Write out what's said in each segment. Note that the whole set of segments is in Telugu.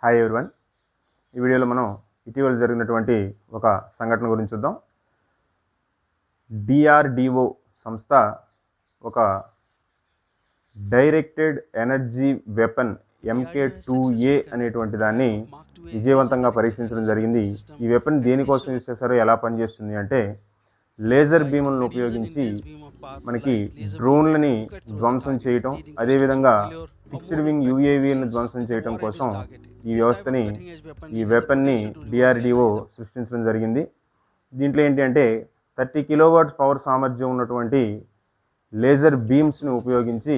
Hi everyone. ఈ వీడియోలో మనం ఇటీవల జరిగినటువంటి ఒక సంఘటన గురించి చూద్దాం. డిఆర్డిఓ సంస్థ ఒక డైరెక్టెడ్ ఎనర్జీ వెపన్ MK2A అనేటువంటి దాన్ని విజయవంతంగా పరీక్షించడం జరిగింది. ఈ వెపన్ దేనికోసం యూజ్ చేశారో, ఎలా పనిచేస్తుంది అంటే, లేజర్ బీములను ఉపయోగించి మనకి డ్రోన్లని ధ్వంసం చేయటం, అదేవిధంగా ఫిక్స్డ్ వింగ్ UAVలను ధ్వంసం చేయటం కోసం ఈ వెపన్ని డిఆర్డిఓ సృష్టించడం జరిగింది. దీంట్లో ఏంటి అంటే 30 కిలోవాట్స్ పవర్ సామర్థ్యం ఉన్నటువంటి లేజర్ బీమ్స్ని ఉపయోగించి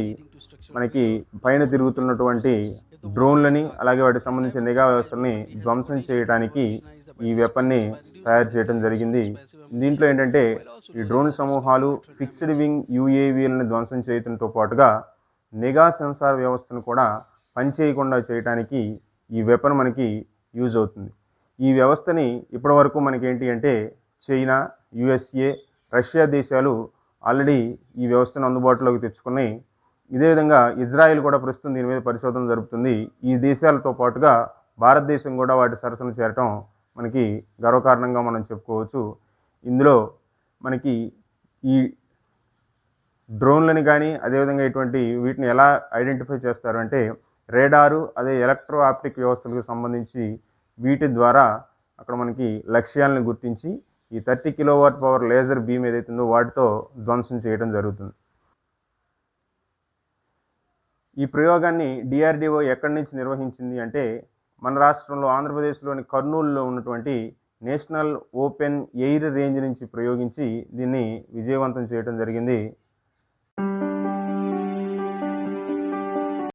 మనకి పైన తిరుగుతున్నటువంటి డ్రోన్లని, అలాగే వాటికి సంబంధించిన నిఘా వ్యవస్థల్ని ధ్వంసం చేయడానికి ఈ వెపన్ని తయారు చేయడం జరిగింది. దీంట్లో ఏంటంటే, ఈ డ్రోన్ సమూహాలు ఫిక్స్డ్ వింగ్ UAVలను ధ్వంసం చేయడంతో పాటుగా నిఘా సెన్సార్ వ్యవస్థను కూడా పనిచేయకుండా చేయడానికి ఈ వెపన్ మనకి యూజ్ అవుతుంది. ఈ వ్యవస్థని ఇప్పటివరకు మనకేంటి అంటే, చైనా, USA, రష్యా దేశాలు ఆల్రెడీ ఈ వ్యవస్థను అందుబాటులోకి తెచ్చుకున్నాయి. ఇదే విధంగా ఇజ్రాయెల్ కూడా ప్రస్తుతం దీని మీద పరిశోధన జరుపుతుంది. ఈ దేశాలతో పాటుగా భారతదేశం కూడా వాటి సరసన చేరటం మనకి గర్వకారణంగా మనం చెప్పుకోవచ్చు. ఇందులో మనకి ఈ డ్రోన్లని కానీ, అదేవిధంగా ఇటువంటి వీటిని ఎలా ఐడెంటిఫై చేస్తారు అంటే, రేడారు, అదే ఎలక్ట్రో ఆప్టిక్ వ్యవస్థలకు సంబంధించి వీటి ద్వారా అక్కడ మనకి లక్ష్యాలను గుర్తించి ఈ 30 కిలోవాట్ పవర్ లేజర్ బీమ్ ఏదైతుందో వాటితో ధ్వంసం చేయడం జరుగుతుంది. ఈ ప్రయోగాన్ని డిఆర్డిఓ ఎక్కడి నుంచి నిర్వహించింది అంటే, మన రాష్ట్రంలో ఆంధ్రప్రదేశ్లోని కర్నూలులో ఉన్నటువంటి నేషనల్ ఓపెన్ ఎయిర్ రేంజ్ నుంచి ప్రయోగించి దీన్ని విజయవంతం చేయడం జరిగింది.